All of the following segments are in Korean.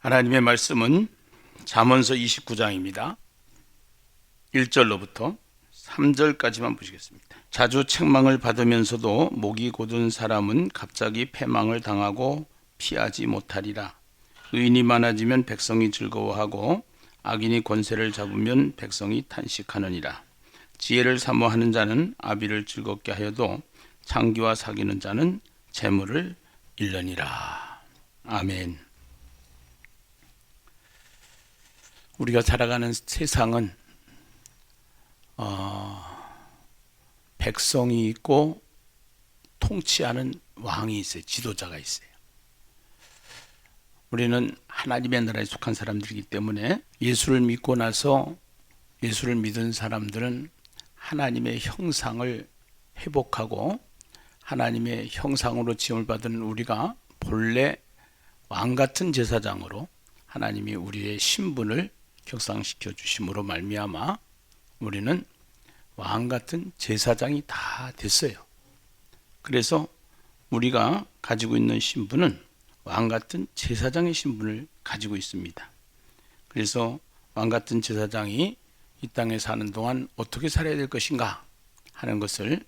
하나님의 말씀은 잠언서 29장입니다. 1절로부터 3절까지만 보시겠습니다. 자주 책망을 받으면서도 목이 곧은 사람은 갑자기 패망을 당하고 피하지 못하리라. 의인이 많아지면 백성이 즐거워하고 악인이 권세를 잡으면 백성이 탄식하느니라. 지혜를 사모하는 자는 아비를 즐겁게 하여도 창기와 사귀는 자는 재물을 잃느니라. 아멘. 우리가 살아가는 세상은 백성이 있고 통치하는 왕이 있어요. 지도자가 있어요. 우리는 하나님의 나라에 속한 사람들이기 때문에 예수를 믿고 나서 예수를 믿은 사람들은 하나님의 형상을 회복하고 하나님의 형상으로 지음을 받은 우리가 본래 왕같은 제사장으로 하나님이 우리의 신분을 격상시켜 주심으로 말미암아 우리는 왕같은 제사장이 다 됐어요. 그래서 우리가 가지고 있는 신분은 왕같은 제사장의 신분을 가지고 있습니다. 그래서 왕같은 제사장이 이 땅에 사는 동안 어떻게 살아야 될 것인가 하는 것을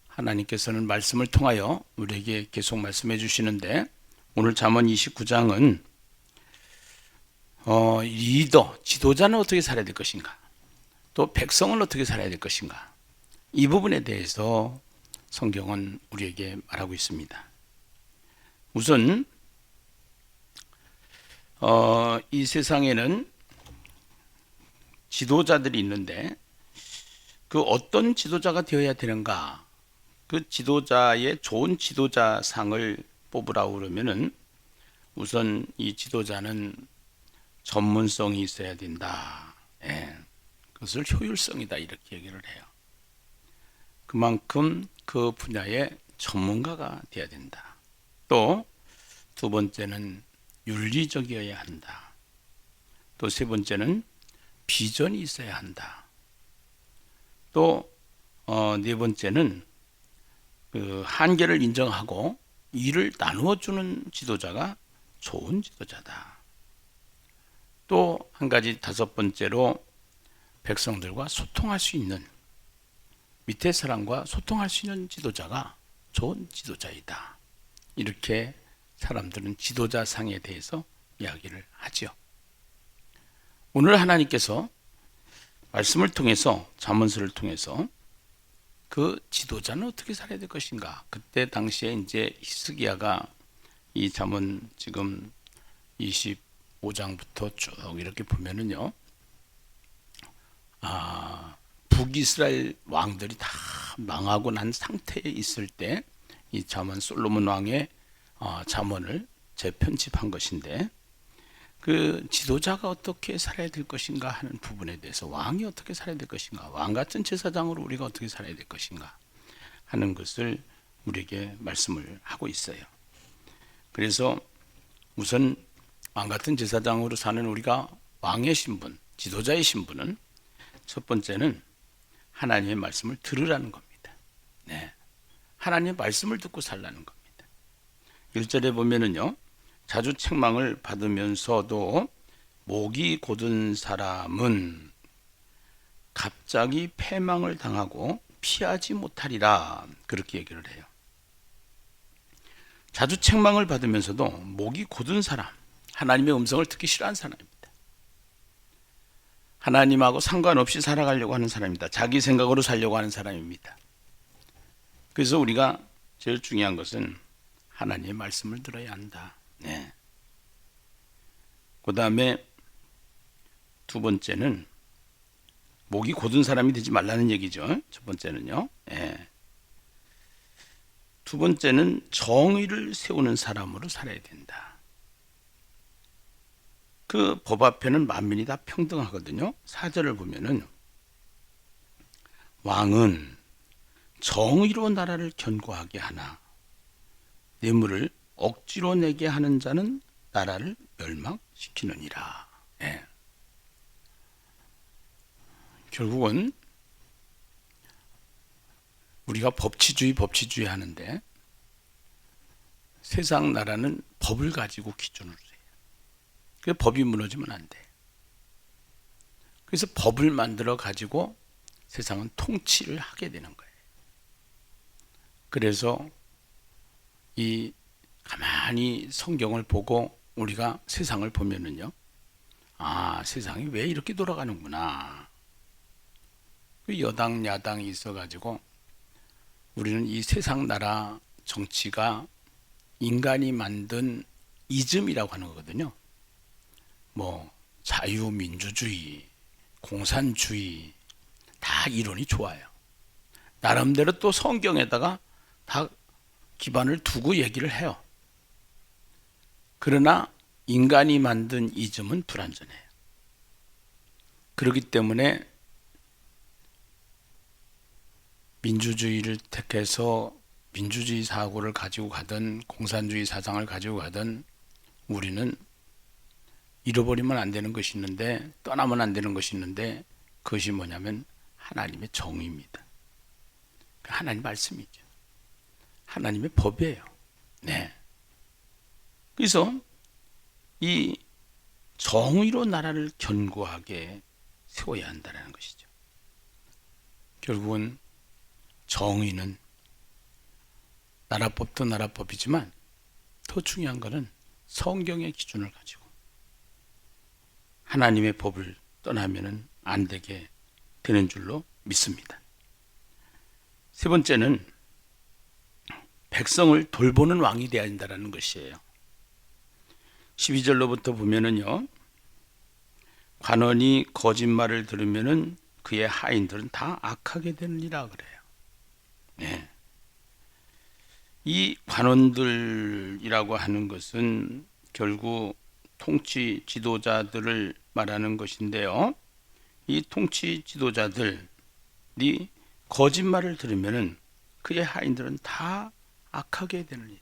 하나님께서는 말씀을 통하여 우리에게 계속 말씀해 주시는데, 오늘 잠언 29장은 리더, 지도자는 어떻게 살아야 될 것인가, 또 백성은 어떻게 살아야 될 것인가, 이 부분에 대해서 성경은 우리에게 말하고 있습니다. 우선 이 세상에는 지도자들이 있는데 그 어떤 지도자가 되어야 되는가, 그 지도자의 좋은 지도자상을 뽑으라고 그러면은 우선 이 지도자는 전문성이 있어야 된다. 그것을 효율성이다 이렇게 얘기를 해요. 그만큼 그 분야의 전문가가 되어야 된다. 또 두 번째는 윤리적이어야 한다. 또 세 번째는 비전이 있어야 한다. 또 네 번째는 그 한계를 인정하고 일을 나누어 주는 지도자가 좋은 지도자다. 또 한 가지 다섯 번째로 백성들과 소통할 수 있는, 밑에 사람과 소통할 수 있는 지도자가 좋은 지도자이다. 이렇게 사람들은 지도자상에 대해서 이야기를 하죠. 오늘 하나님께서 말씀을 통해서, 잠언서를 통해서 그 지도자는 어떻게 살아야 될 것인가. 그때 당시에 이제 히스기야가 이 잠언 지금 25장부터 쭉 이렇게 보면은요, 북이스라엘 왕들이 다 망하고 난 상태에 있을 때 이 잠언, 솔로몬 왕의 잠언을 재편집한 것인데, 그 지도자가 어떻게 살아야 될 것인가 하는 부분에 대해서, 왕이 어떻게 살아야 될 것인가, 왕 같은 제사장으로 우리가 어떻게 살아야 될 것인가 하는 것을 우리에게 말씀을 하고 있어요. 그래서 우선 왕 같은 제사장으로 사는 우리가 왕의 신분, 지도자의 신분은 첫 번째는 하나님의 말씀을 들으라는 겁니다. 하나님의 말씀을 듣고 살라는 겁니다. 1절에 보면은요, 자주 책망을 받으면서도 목이 곧은 사람은 갑자기 패망을 당하고 피하지 못하리라, 그렇게 얘기를 해요. 자주 책망을 받으면서도 목이 곧은 사람, 하나님의 음성을 듣기 싫어하는 사람입니다. 하나님하고 상관없이 살아가려고 하는 사람입니다. 자기 생각으로 살려고 하는 사람입니다. 그래서 우리가 제일 중요한 것은 하나님의 말씀을 들어야 한다. 그 다음에 두 번째는 목이 곧은 사람이 되지 말라는 얘기죠. 첫 번째는요. 두 번째는 정의를 세우는 사람으로 살아야 된다. 그 법 앞에는 만민이 다 평등하거든요. 4절을 보면은 왕은 정의로 나라를 견고하게 하나 뇌물을 억지로 내게 하는 자는 나라를 멸망시키느니라. 결국은 우리가 법치주의 하는데 세상 나라는 법을 가지고 기준으로 해요. 그 법이 무너지면 안 돼. 그래서 법을 만들어 가지고 세상은 통치를 하게 되는 거예요. 그래서 이 가만히 성경을 보고 우리가 세상을 보면은요, 아, 세상이 왜 이렇게 돌아가는구나. 그 여당 야당이 있어가지고 우리는 이 세상 나라 정치가 인간이 만든 이즘이라고 하는 거거든요. 뭐 자유민주주의, 공산주의 다 이론이 좋아요. 나름대로 또 성경에다가 다 기반을 두고 얘기를 해요. 그러나 인간이 만든 이즘은 불완전해요. 그렇기 때문에 민주주의를 택해서 민주주의 사고를 가지고 가든 공산주의 사상을 가지고 가든 우리는 잃어버리면 안 되는 것이 있는데, 떠나면 안 되는 것이 있는데, 그것이 뭐냐면 하나님의 정의입니다. 하나님 말씀이죠. 하나님의 법이에요. 네. 그래서 이 정의로 나라를 견고하게 세워야 한다는 것이죠. 결국은 정의는 나라법도 나라법이지만 더 중요한 것은 성경의 기준을 가지고 하나님의 법을 떠나면 안 되게 되는 줄로 믿습니다. 세 번째는 백성을 돌보는 왕이 되어야 한다는 것이에요. 12절로부터 보면은요, 관원이 거짓말을 들으면은 그의 하인들은 다 악하게 되느니라 그래요. 네. 이 관원들이라고 하는 것은 결국 통치 지도자들을 말하는 것인데요. 이 통치 지도자들이 거짓말을 들으면은 그의 하인들은 다 악하게 되느니라.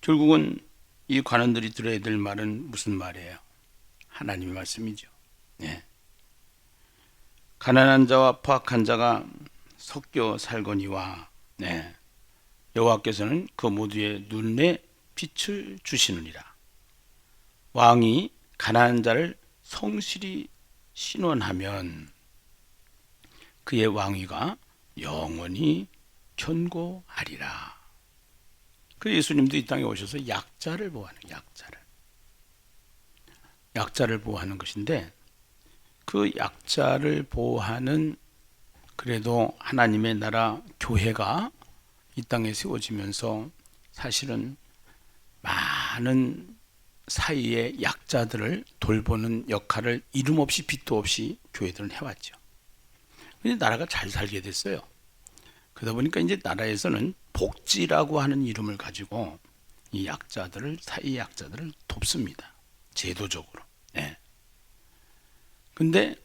결국은 이 관원들이 들어야 될 말은 무슨 말이에요? 하나님의 말씀이죠. 네. 가난한 자와 포악한 자가 섞여 살거니와, 네, 여호와께서는 그 모두의 눈에 빛을 주시느니라. 왕이 가난한 자를 성실히 신원하면 그의 왕위가 영원히 견고하리라. 그 예수님도 이 땅에 오셔서 약자를 보호하는, 약자를 보호하는 것인데, 그 약자를 보호하는, 그래도 하나님의 나라 교회가 이 땅에 세워지면서 사실은 많은 사이의 약자들을 돌보는 역할을 이름 없이 빛도 없이 교회들은 해왔죠. 근데 나라가 잘 살게 됐어요. 그러다 보니까 이제 나라에서는 복지라고 하는 이름을 가지고 이 약자들을, 사이 약자들을 돕습니다. 제도적으로. 네. 근데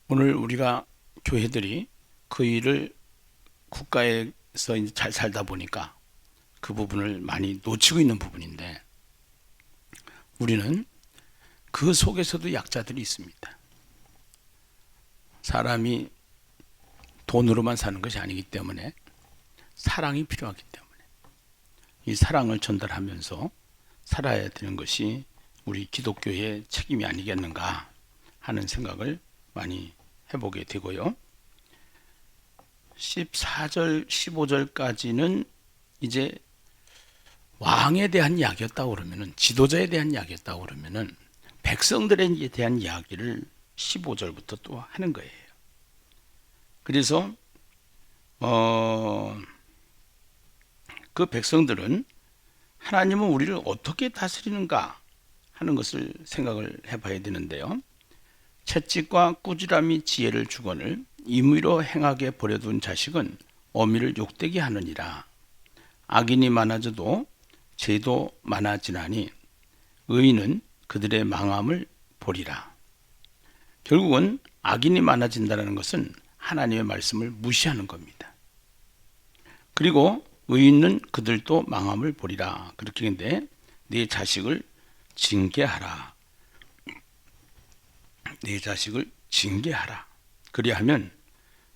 오늘 우리가 교회들이 그 일을 국가에서 이제 잘 살다 보니까 그 부분을 많이 놓치고 있는 부분인데, 우리는 그 속에서도 약자들이 있습니다. 사람이 돈으로만 사는 것이 아니기 때문에 사랑이 필요하기 때문에 이 사랑을 전달하면서 살아야 되는 것이 우리 기독교의 책임이 아니겠는가 하는 생각을 많이 해보게 되고요. 14절, 15절까지는 이제 왕에 대한 이야기였다고 그러면은, 지도자에 대한 이야기였다고 그러면은 백성들에 대한 이야기를 15절부터 또 하는 거예요. 그래서 그 백성들은 하나님은 우리를 어떻게 다스리는가 하는 것을 생각을 해봐야 되는데요. 채찍과 꾸지람이 지혜를 주거늘 임의로 행하게 버려둔 자식은 어미를 욕되게 하느니라. 악인이 많아져도 죄도 많아지나니 의인은 그들의 망함을 보리라. 결국은 악인이 많아진다는 것은 하나님의 말씀을 무시하는 겁니다. 그리고 의인은 그들도 망함을 보리라. 그렇게 했는데, 네 자식을 징계하라. 네 자식을 징계하라. 그리하면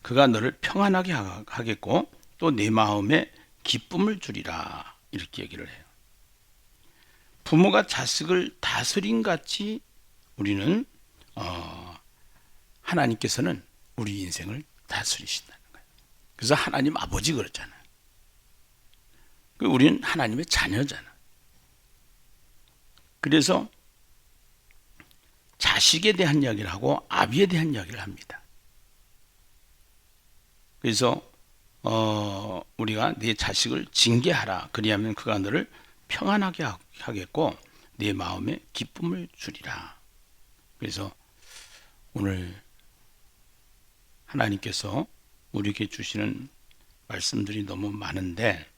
그가 너를 평안하게 하겠고 또 내 마음에 기쁨을 주리라. 이렇게 얘기를 해요. 부모가 자식을 다스린 같이 우리는 하나님께서는 우리 인생을 다스리신다는 거예요. 그래서 하나님 아버지 그러잖아요. 우리는 하나님의 자녀잖아. 그래서 자식에 대한 이야기를 하고 아비에 대한 이야기를 합니다. 그래서 우리가 네 자식을 징계하라. 그리하면 그가 너를 평안하게 하겠고 네 마음에 기쁨을 주리라. 그래서 오늘 하나님께서 우리에게 주시는 말씀들이 너무 많은데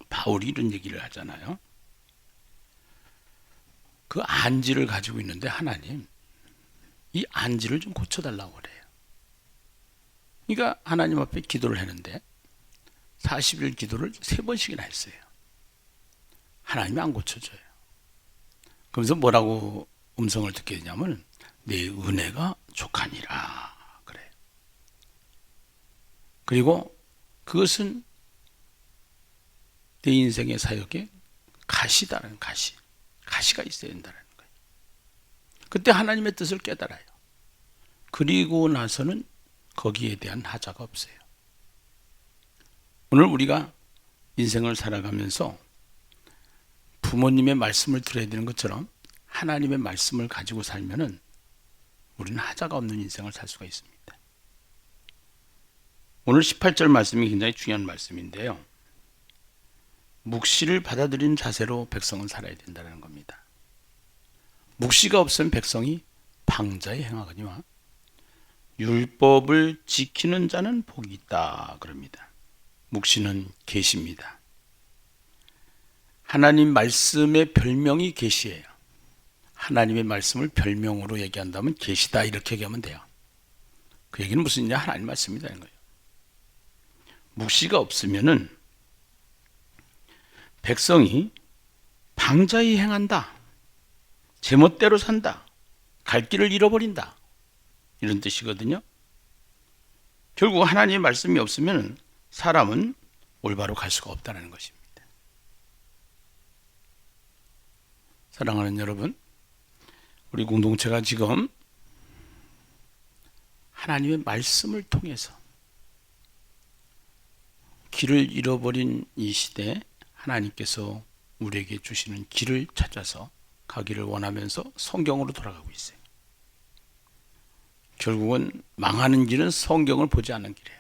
바울이 이런 얘기를 하잖아요. 그 안지를 가지고 있는데 하나님 이 안지를 좀 고쳐달라고 그래요. 그러니까 하나님 앞에 기도를 했는데 40일 기도를 3번씩이나 했어요. 하나님이 안 고쳐줘요. 그러면서 뭐라고 음성을 듣게 되냐면 내 은혜가 족하니라 그래요. 그리고 그것은 내 인생의 사역에 가시다는 가시가 있어야 된다는 거예요. 그때 하나님의 뜻을 깨달아요. 그리고 나서는 거기에 대한 하자가 없어요. 오늘 우리가 인생을 살아가면서 부모님의 말씀을 들어야 되는 것처럼 하나님의 말씀을 가지고 살면은 우리는 하자가 없는 인생을 살 수가 있습니다. 오늘 18절 말씀이 굉장히 중요한 말씀인데요. 묵시를 받아들이는 자세로 백성은 살아야 된다는 겁니다. 묵시가 없으면 백성이 방자에 행하거니와 율법을 지키는 자는 복이 있다 그럽니다. 묵시는 계시입니다. 하나님 말씀의 별명이 계시예요. 하나님의 말씀을 별명으로 얘기한다면 계시다 이렇게 얘기하면 돼요. 그 얘기는 무슨 얘기냐? 하나님 말씀이라는 거예요. 묵시가 없으면은 백성이 방자히 행한다. 제멋대로 산다. 갈 길을 잃어버린다. 이런 뜻이거든요. 결국 하나님의 말씀이 없으면 사람은 올바로 갈 수가 없다는 것입니다. 사랑하는 여러분, 우리 공동체가 지금 하나님의 말씀을 통해서 길을 잃어버린 이 시대에 하나님께서 우리에게 주시는 길을 찾아서 가기를 원하면서 성경으로 돌아가고 있어요. 결국은 망하는 길은 성경을 보지 않는 길이에요.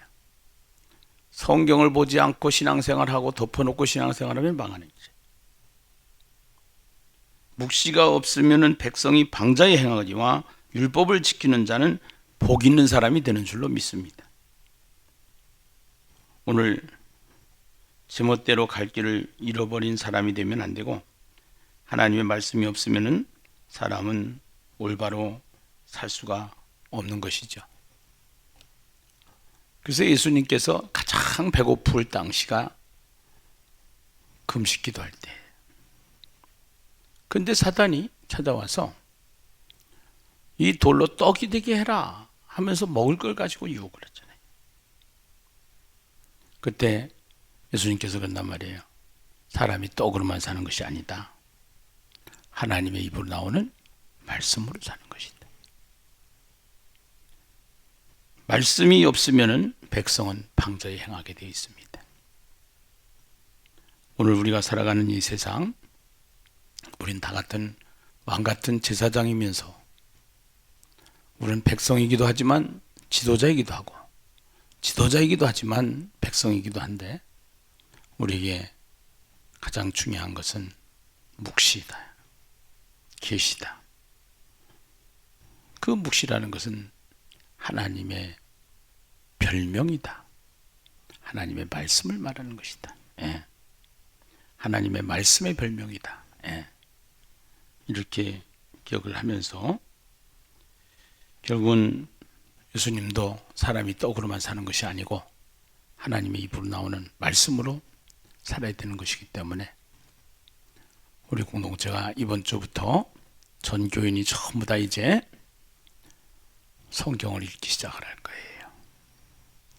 성경을 보지 않고 신앙생활하고 덮어놓고 신앙생활하면 망하는 길이에요. 묵시가 없으면 백성이 방자에 행하거니와 율법을 지키는 자는 복 있는 사람이 되는 줄로 믿습니다. 오늘 제멋대로 갈 길을 잃어버린 사람이 되면 안 되고 하나님의 말씀이 없으면 사람은 올바로 살 수가 없는 것이죠. 그래서 예수님께서 가장 배고플 당시가 금식 기도할 때. 근데 사단이 찾아와서 이 돌로 떡이 되게 해라 하면서 먹을 걸 가지고 유혹을 했잖아요. 그때 예수님께서 그런단 말이에요. 사람이 떡으로만 사는 것이 아니다. 하나님의 입으로 나오는 말씀으로 사는 것이다. 말씀이 없으면 백성은 방자에 행하게 되어 있습니다. 오늘 우리가 살아가는 이 세상, 우린 다 같은 왕 같은 제사장이면서 우리는 백성이기도 하지만 지도자이기도 하고 지도자이기도 하지만 백성이기도 한데 우리에게 가장 중요한 것은 묵시다. 계시다. 그 묵시라는 것은 하나님의 별명이다. 하나님의 말씀을 말하는 것이다. 예. 하나님의 말씀의 별명이다. 예. 이렇게 기억을 하면서 결국은 예수님도 사람이 떡으로만 사는 것이 아니고 하나님의 입으로 나오는 말씀으로 살아야 되는 것이기 때문에 우리 공동체가 이번 주부터 전 교인이 전부 다 이제 성경을 읽기 시작을 할 거예요.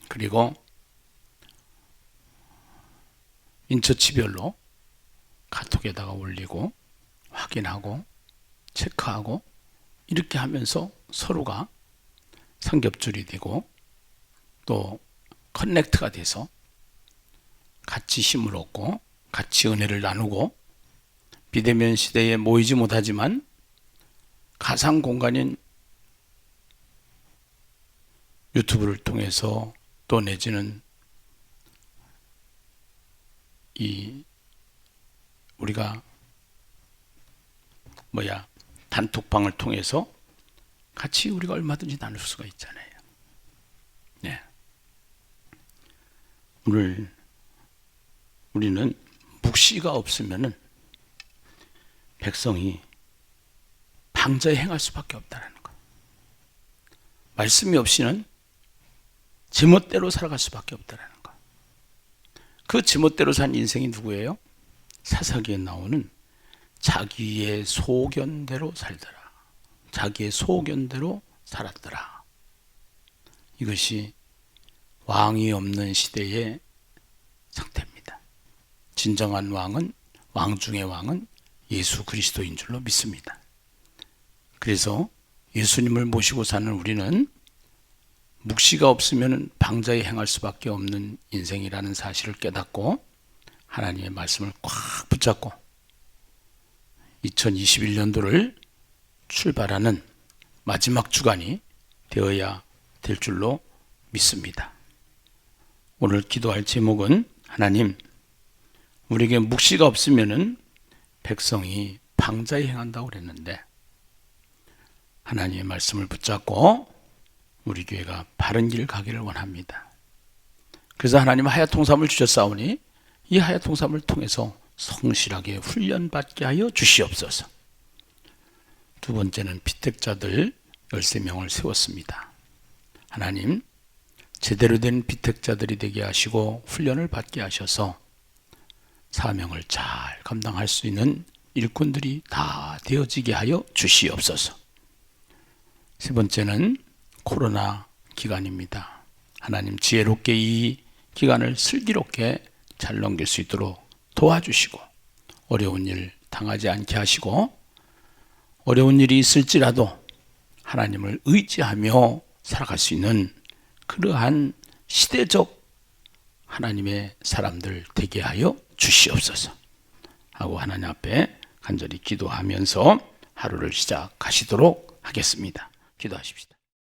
그리고 인처치별로 카톡에다가 올리고 확인하고 체크하고 이렇게 하면서 서로가 삼겹줄이 되고 또 커넥트가 돼서 같이 힘을 얻고 같이 은혜를 나누고 비대면 시대에 모이지 못하지만 가상 공간인 유튜브를 통해서 또 내지는 우리가 단톡방을 통해서 같이 우리가 얼마든지 나눌 수가 있잖아요. 네. 오늘 우리는 묵시가 없으면은 백성이 방자에 행할 수밖에 없다는 것. 말씀이 없이는 제멋대로 살아갈 수밖에 없다는 것. 그 제멋대로 산 인생이 누구예요? 사사기에 나오는 자기의 소견대로 살더라. 자기의 소견대로 살았더라. 이것이 왕이 없는 시대의 상태입니다. 진정한 왕은, 왕 중의 왕은 예수 그리스도인 줄로 믿습니다. 그래서 예수님을 모시고 사는 우리는 묵시가 없으면 방자에 행할 수밖에 없는 인생이라는 사실을 깨닫고 하나님의 말씀을 꽉 붙잡고 2021년도를 출발하는 마지막 주간이 되어야 될 줄로 믿습니다. 오늘 기도할 제목은 하나님, 우리에게 묵시가 없으면 백성이 방자에 행한다고 그랬는데 하나님의 말씀을 붙잡고 우리 교회가 바른 길 가기를 원합니다. 그래서 하나님은 하야통삼을 주셨사오니 이 하야통삼을 통해서 성실하게 훈련받게 하여 주시옵소서. 두 번째는 비택자들 13명을 세웠습니다. 하나님, 제대로 된 비택자들이 되게 하시고 훈련을 받게 하셔서 사명을 잘 감당할 수 있는 일꾼들이 다 되어지게 하여 주시옵소서. 세 번째는 코로나 기간입니다. 하나님, 지혜롭게 이 기간을 슬기롭게 잘 넘길 수 있도록 도와주시고 어려운 일 당하지 않게 하시고 어려운 일이 있을지라도 하나님을 의지하며 살아갈 수 있는 그러한 시대적 하나님의 사람들 되게 하여 주시옵소서 하고 하나님 앞에 간절히 기도하면서 하루를 시작하시도록 하겠습니다. 기도하십시다.